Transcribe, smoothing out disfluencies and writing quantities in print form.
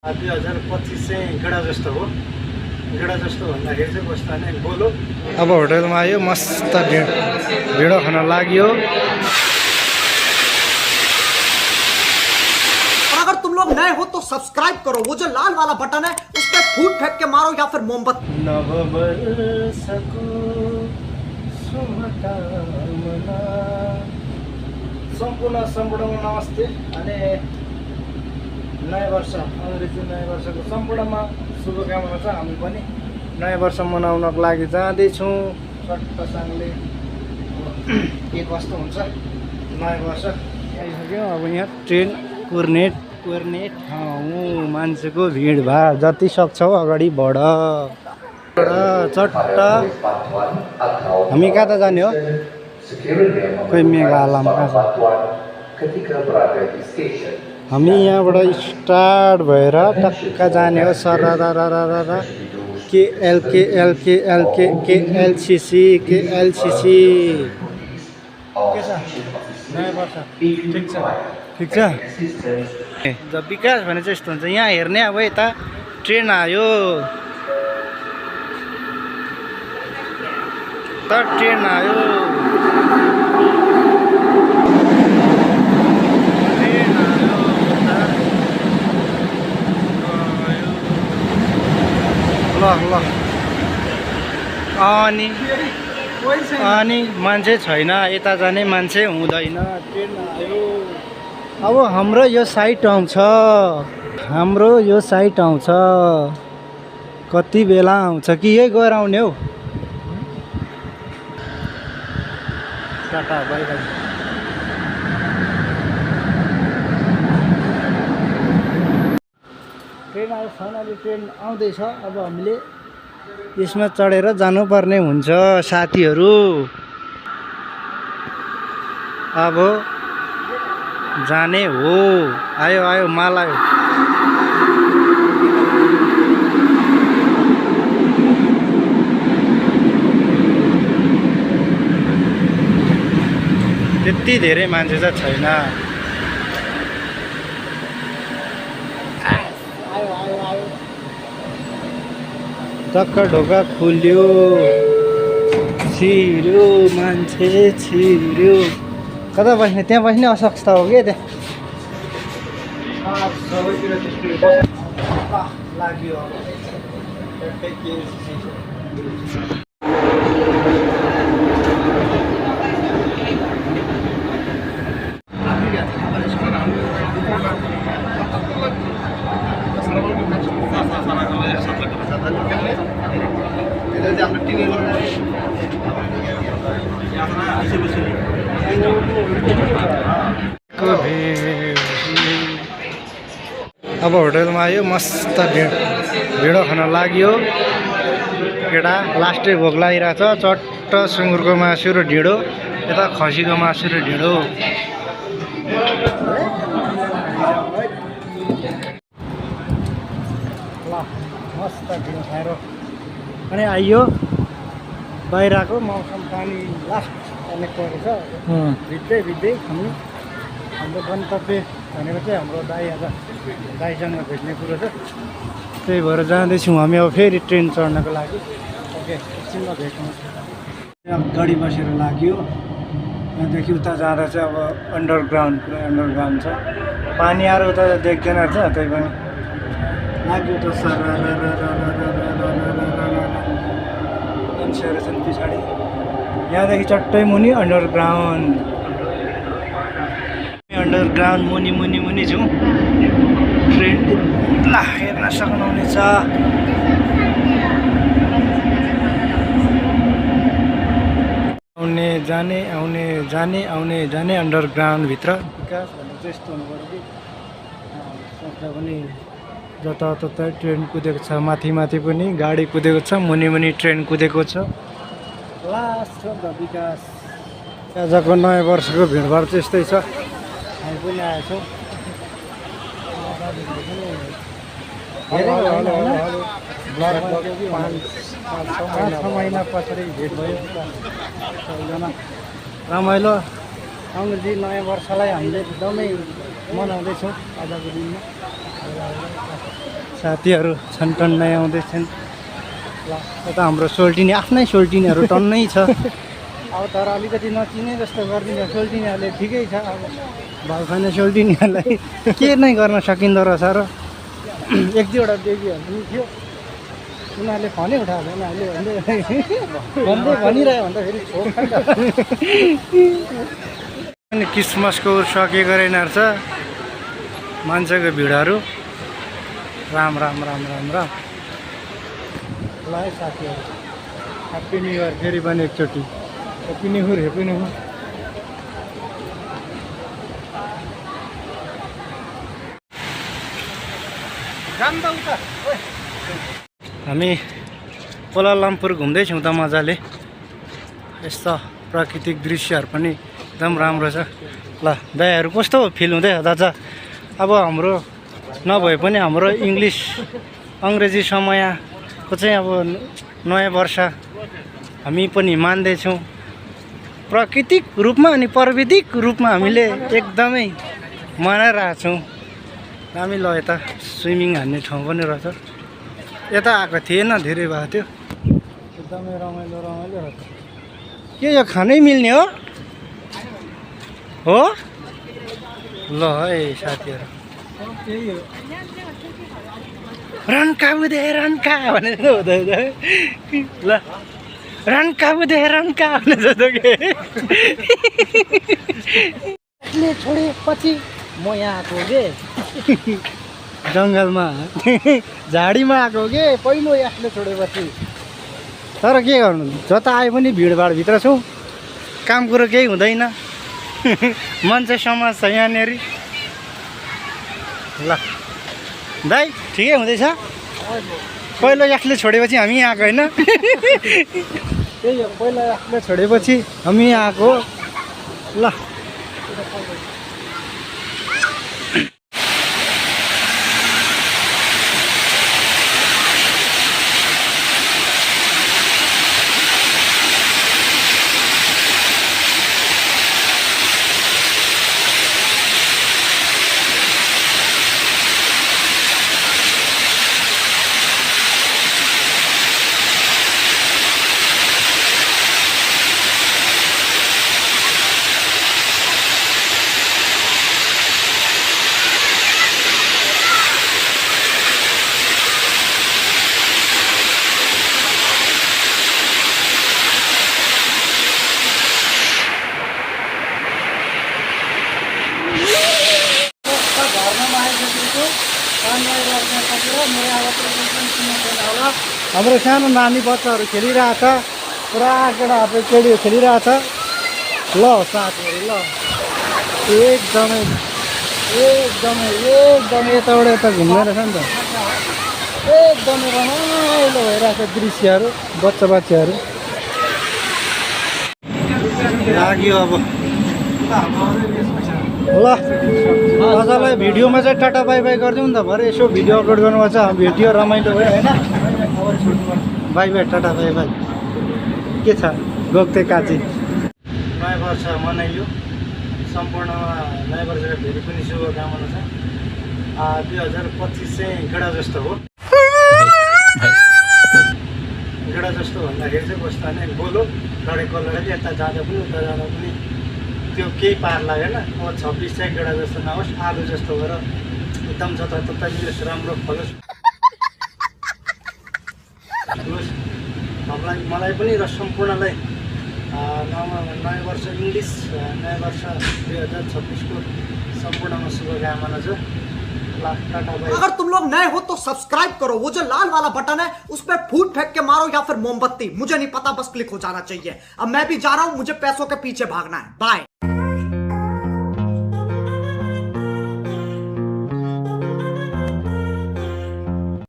2025 चाहिँ गेडा जस्तो हो। गेडा जस्तो भन्दाखेरि चाहिँ कस्तो भने गोलो। अब होटलमा आयो, मस्त ढिँडो खान लाग्यो। अगर तुम लोग नए हो तो सब्सक्राइब करो, वो जो लाल वाला बटन है उस पर फूट फेंक के मारो या फिर मोमबत्ती। नववर्षको शुभकामना सम्पूर्ण नमस्ते। अनि नयाँ वर्ष, अङ्ग्रेजी नयाँ वर्षको सम्पूर्णमा शुभकामना छ। हामी पनि नयाँ वर्ष मनाउनको लागि जाँदैछौँ चट्टसाङले। के कस्तो हुन्छ नयाँ वर्ष आइसक्यो। अब यहाँ ट्रेन कुर्नेट मान्छेको भिडभाड जति सक्छौ अगाडि बढ चट्ट। हामी कहाँ त जाने हो? खोइ मेघालयमा कहाँ छ? हामी यहाँबाट स्टार्ट भएर टक्क जाने हो सरररररर केएलसीसी। के छ नयाँ वर्ष ठिक छ। जब विकास भने चाहिँ यस्तो हुन्छ। यहाँ हेर्ने अब यता ट्रेन आयो ल अनि मान्छे छैन, यता जाने मान्छे हुँदैन। ट्रेन आयो। अब हाम्रो यो साइट आउँछ कति बेला आउँछ कि यही गएर आउने हौ। Tata bye by. ट्रेन आयो, फाइनली ट्रेन आउँदैछ। अब हामीले यसमा चढेर जानुपर्ने हुन्छ साथीहरू। अब जाने हो। आयो माल आयो। त्यति धेरै मान्छे चाहिँ छैन। टक्क ढोका खुल्यो, छिर्यो मान्छे छिर्यो। कता बस्ने? त्यहाँ बस्ने असक्ष्ट हो कि त्यहाँ सबैतिर त्यस्तो लाग्यो। अब होटलमा आयो, मस्त ढिँडो खान लाग्यो। केटा लास्टै भोक लागिरहेछ। चट्ट सुँगुरको मासु र ढिँडो, यता खसीको मासु र ढिँडो। ल मस्त ढिँडो खाएर अनि आइयो। बाहिरको मौसम पानी लास्ट कनेक्ट गरेको छ। भिज्दै हाम्रो गन्तव्य भनेको चाहिँ हाम्रो दाइसँग भेट्ने कुरो छ। त्यही भएर जाँदैछौँ हामी अब फेरि ट्रेन चढ्नको लागि। ओके, एकछिनमा भेट्नु। गाडी बसेर लाग्यो। यहाँदेखि उता जाँदा चाहिँ अब अन्डरग्राउन्ड, पुरा अन्डरग्राउन्ड छ। पानी आएर उता देख्दैन रहेछ। त्यही पनि लाग्यो त मान्छेहरू छन् पछाडि। यहाँदेखि चट्टै मुनि अन्डरग्राउन्ड मुनि छौँ। ट्रेन ला हेर्न सक्नुहुनेछ। आउने जाने अन्डरग्राउन्ड भित्र। विकास भन्ने चाहिँ यस्तो हुनु पऱ्यो कि सोच्दा पनि जताततै ट्रेन कुदेको छ। माथि पनि गाडी कुदेको छ, मुनि ट्रेन कुदेको छ। लास्ट द विकास। आजको नयाँ वर्षको भिडभाड चाहिँ यस्तै छ। हामी पनि आएछौँ। 5-6 महिना पछाडि भेट भयो सबैजना। रमाइलो अङ्ग्रेजी नयाँ वर्षलाई हामीले एकदमै मनाउँदैछौँ आजको दिनमा। साथीहरू छन् टन्नै आउँदैछन्। ल यता हाम्रो सोल्टिनी आफ्नै सोल्टिनीहरू टन्नै छ। अब तर अलिकति नचिने जस्तो गरिदिन्छ सोल्टिनीहरूले, ठिकै छ। अब भाउ खाने सोल्टिनीहरूलाई के नै गर्न सकिँदो रहेछ र। एक दुईवटा देवीहरू पनि थियो, उनीहरूले फनै उठाएको उनीहरूले भन्दै भनिरह्यो भन्दाखेरि अनि क्रिसमसको सकिएको रहेछ मान्छेको भिडहरू। राम राम राम राम राम। ल है साथीहरू, ह्याप्पी न्यु इयर फेरि पनि एकचोटि। Happy new year, happy new year. हामी कोलालम्पुर घुम्दैछौँ त मजाले। यस्तो प्राकृतिक दृश्यहरू पनि एकदम राम्रो छ। ल दाइहरू कस्तो फिल हुँदै दाजु? अब हाम्रो नभए पनि हाम्रो अङ्ग्रेजी समयको चाहिँ अब नयाँ वर्ष हामी पनि मान्दैछौँ प्राकृतिक रूपमा अनि प्राविधिक रूपमा हामीले एकदमै मनाइरहेछौँ। हामी ल यता स्विमिङ हान्ने ठाउँ पनि रहेछ। यता आएको थिएन, धेरै भएको थियो। एकदमै रमाइलो रमाइलो रहेछ। के यो खानै मिल्ने हो? हो ल है साथीहरू, रन्का बुधे रन्का भनेर हुँदैन ल, रन्का बुधे रन्का भनेर जस्तो के छोडेपछि म यहाँ आएको के जङ्गलमा झाडीमा आएको के पहिलो यसले छोडेपछि। तर के गर्नु, जता आए पनि भिडभाडभित्र छौँ, काम कुरो केही हुँदैन। मान्छे समाज छ यहाँनिर। ल दाइ ठिकै हुँदैछ? पहिलो यसले छोडेपछि हामी यहाँ आएको होइन? त्यही हो, पहिलो यसले छोडेपछि हामी यहाँ आएको। ल हाम्रो सानो नानी बच्चाहरू खेलिरहेछ, पुरा केटाहरू केटीहरू खेलिरहेछ। ल साथीहरू ल एकदमै एकदमै एकदमै यताबाट यता घुम्दै रहेछ नि त। एकदमै रमाइलो भइरहेछ दृश्यहरू। बच्चाहरू लाग्यो अब। ल अझलाई भिडियोमा चाहिँ टाटा बाई बाई गरिदिउँ नि त। भरे यसो भिडियो अपलोड गर्नुपर्छ, भिडियो रमाइलो भयो होइन। By by, tata bye by. के छ गोक्ते काजी? नयाँ वर्ष मनाइयो, सम्पूर्णमा नयाँ वर्षको फेरि पनि शुभकामना छ। 2025 चाहिँ गेडा जस्तो हो। गेडा जस्तो भन्दाखेरि चाहिँ कस्तो भने बोलो लडेको लडेको, यता जाँदा पनि उता जाँदा पनि त्यो केही पार लागेन। अब 26 चाहिँ गेडा जस्तो नहोस्, आलु जस्तो भएर एकदम जताततै मिलोस्, राम्रो फलोस्। मलाई पनि र सम्पूर्णलाई नयाँ वर्ष इङ्ग्लिस नयाँ वर्ष 2026 को सम्पूर्णमा शुभकामना छ। अगर तुम लोग नए हो तो सब्सक्राइब करो, वो जो लाल वाला बटन है उस पर फूट फेंक के मारो या फिर मोमबत्ती, मुझे नहीं पता, बस क्लिक हो जाना चाहिए। अब मैं भी जा रहा हूं, मुझे पैसों के पीछे भागना है। बाय।